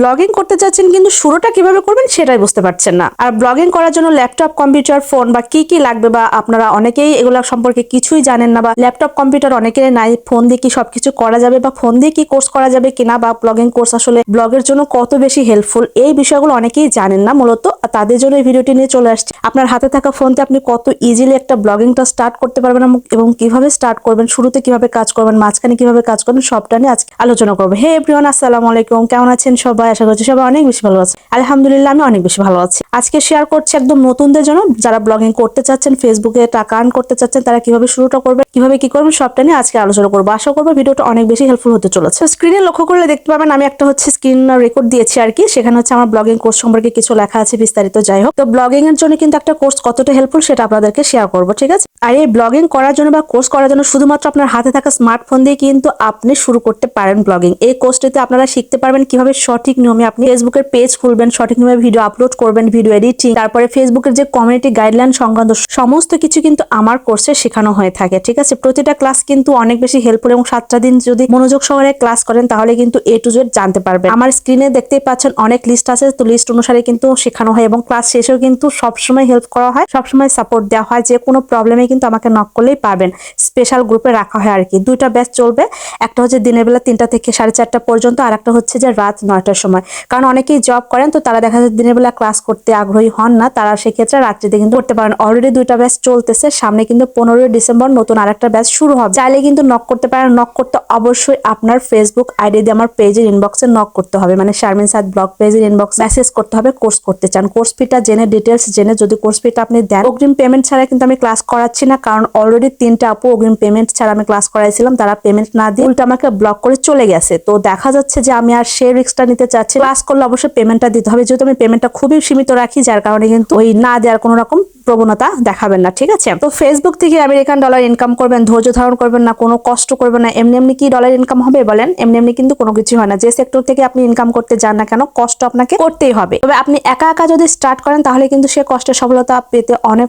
Blogging করতে যাচ্ছেন কিন্তু শুরুটা কিভাবে করবেন সেটাই বুঝতে পারছেন না। আর ব্লগিং করার জন্য ল্যাপটপ, কম্পিউটার, ফোন বা কি লাগবে, বা আপনারা অনেকেই এগুলো সম্পর্কে কিছুই জানেন না, বা ল্যাপটপ কম্পিউটার অনেকের নাই, ফোন দিয়ে কি সবকিছু করা যাবে বা ফোন দিয়ে কি কোর্স করা যাবে কিনা, বা ব্লগিং কোর্স আসলে ব্লগের জন্য কত বেশি হেল্পফুল, এই বিষয়গুলো অনেকেই জানেন না। মূলত তাদের জন্য এই ভিডিওটি নিয়ে চলে আসছে। আপনার হাতে থাকা ফোনতে আপনি কত ইজিলি একটা ব্লগিংটা স্টার্ট করতে পারবেন এবং কিভাবে স্টার্ট করবেন, শুরুতে কিভাবে কাজ করবেন, মাঝখানে কিভাবে কাজ করবেন, সবটা নিয়ে আজকে আলোচনা করবো। হে এভরিওয়ান, আসসালামু আলাইকুম, কেমন আছেন সবাই? আশা করছি সবাই অনেক বেশি ভালো আছে। আলহামদুলিল্লাহ, আমি অনেক বেশি ভালো আছি। আজকে শেয়ার করছি একদম নতুনদের জন্য, যারা ব্লগিং করতে চাচ্ছেন, ফেসবুকে টাকা আর্ন করতে চাচ্ছেন, তারা কিভাবে শুরুটা করবেন, কিভাবে কি করবেন, সবটা নিয়ে আজকে আলোচনা করবো। আশা করবো ভিডিওটা অনেক বেশি হেল্পফুল হতে চলেছে। স্ক্রিনে লক্ষ্য করলে দেখতে পাবেন আমি একটা স্ক্রিন রেকর্ড দিয়েছি আর কি। সেখানে আমার ব্লগিং কোর্স সম্পর্কে কিছু লেখা আছে বিস্তারিত। যাই হোক, তো ব্লগিং এর জন্য কিন্তু একটা কোর্স কতটা হেল্পফুল সেটা আপনাদেরকে শেয়ার করবো, ঠিক আছে? আর এই ব্লগিং করার জন্য বা কোর্স করার জন্য শুধুমাত্র আপনার হাতে থাকা স্মার্টফোন দিয়ে কিন্তু আপনি শুরু করতে পারেন ব্লগিং। এই কোর্সটিতে আপনারা শিখতে পারবেন কিভাবে সঠিক নিয়মে আপনি ফেসবুকের পেজ খুলবেন, সঠিক নিয়মে ভিডিও আপলোড করবেন, ভিডিও এডিটিং, তারপরে ফেসবুকের যে কমিউনিটি গাইডলাইন সংক্রান্ত সমস্ত কিছু কিন্তু আমার কোর্সে শেখানো হয়ে থাকে, ঠিক আছে? প্রতিটা ক্লাস কিন্তু অনেক বেশি হেল্পফুল, এবং 7টা দিন যদি মনোযোগ সহকারে ক্লাস করেন তাহলে কিন্তু A to Z জানতে পারবেন। আমার স্ক্রিনে দেখতেই পাচ্ছেন অনেক লিস্ট আছে, তো লিস্ট অনুসারে কিন্তু শেখানো হয়, এবং ক্লাস শেষেও কিন্তু সবসময় হেল্প করা হয়, সবসময় সাপোর্ট দেওয়া হয়। যে কোনো প্রবলেমে কিন্তু আমাকে নক করলেই পাবেন। স্পেশাল গ্রুপে রাখা হয় আর কি। 2টা ব্যাচ চলবে, একটা দিনের বেলা 3টা থেকে 4:30 পর্যন্ত, আর একটা যে রাত 9টার সময়। কারণ অনেকেই জব করেন, তো তারা দেখা যায় দিনের বেলা ক্লাস করতে আগ্রহী হন না, তারা সেক্ষেত্রে রাত্রিতে কিন্তু করতে পারেন। অলরেডি 2টা ব্যাচ চলতেছে, সামনে কিন্তু 15ই ডিসেম্বর নতুন আরেকটা ব্যাচ শুরু হবে। চাইলে কিন্তু নক করতে পারেন। নক করতে অবশ্যই আপনার ফেসবুক আইডি দিয়ে আমার পেজের ইনবক্সে নক করতে হবে, মানে শারমিন সাদ ব্লগ পেজের ইনবক্স মেসেজ করতে হবে কোর্স করতে চান। কোর্স ফিটা জেনে, ডিটেলস জেনে যদি কোর্স ফিটা আপনি দেন, অগ্রিম পেমেন্ট ছাড়া কিন্তু আমি ক্লাস করাচ্ছি না। কারণ অলরেডি 3টা আপু অগ্রিম পেমেন্ট ছাড়া আমি ক্লাস করাইছিলাম, তারা পেমেন্ট না দিয়ে উল্টা আমাকে ব্লক করে চলে গেছে। তো দেখা যাচ্ছে যে আমি আর সেই রিস্কটা নিতে চাচ্ছি। ক্লাস করলে অবশ্যই পেমেন্টটা দিতে হবে, যেহেতু আমি পেমেন্টটা খুবই সীমিত রাখি, যার কারণে কিন্তু ওই না দেওয়ার কোনো রকম প্রবণতা দেখাবেন না, ঠিক আছে? তো ফেসবুক থেকে আমেরিকান ডলার ইনকাম করবেন, ধৈর্য ধারণ করবেন না, কোনো কষ্ট করবেন না। এমনি এমনি কি ডলার ইনকাম হবে বলেন? এমনি কিন্তু কোনো কিছু হয় না। যে সেক্টর থেকে আপনি ইনকাম করতে যান না কেন, কষ্ট আপনাকে করতেই হবে। তবে আপনি একা একা যদি স্টার্ট করেন তাহলে কিন্তু সে কষ্টের সফলতা পেতে অনেক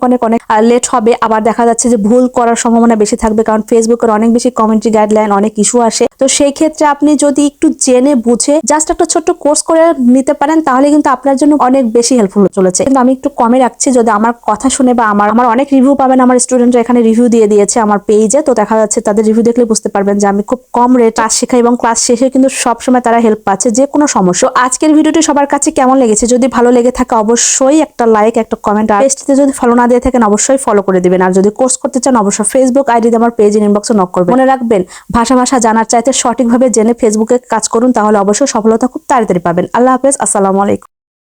লেট হবে। আবার দেখা যাচ্ছে যে ভুল করার সম্ভাবনা বেশি থাকবে, কারণ ফেসবুকের অনেক বেশি কমিউনিটি গাইডলাইন, অনেক ইস্যু আসে। তো সেই ক্ষেত্রে আপনি যদি একটু জেনে বুঝে জাস্ট একটা ছোট্ট কোর্স করে নিতে পারেন, তাহলে কিন্তু আপনার জন্য অনেক বেশি হেল্পফুল চলেছে। কিন্তু আমি একটু কমে রাখছি, যদি আমার কথা শুনে বা আমার অনেক রিভিউ পাবেন, আমার স্টুডেন্টরা এখানে রিভিউ দিয়ে দিয়েছে আমার পেজে, তো দেখা যাচ্ছে তাদের রিভিউ দেখলে বুঝতে পারবেন যে আমি খুব কম রেট ক্লাস শেখাই, এবং ক্লাস শেষে কিন্তু সবসময় তারা হেল্প পাচ্ছে যে কোনো সমস্যা। আজকের ভিডিওটি সবার কাছে কেমন লেগেছে? যদি ভালো লেগে থাকে অবশ্যই একটা লাইক, একটা কমেন্ট, আর পেজটিতে যদি ফলো না দিয়ে থাকেন অবশ্যই ফলো করে দিবেন। আর যদি কোর্স করতে চান অবশ্যই ফেসবুক আইডি দিয়ে আমার পেজের ইনবক্সে নক করবেন। মনে রাখবেন, ভাষা জানার চাইতে সঠিকভাবে জেনে ফেসবুকে কাজ করুন, তাহলে অবশ্যই সফলতা খুব তাড়াতাড়ি পাবেন। আল্লাহ হাফেজ, আসসালামু আলাইকুম।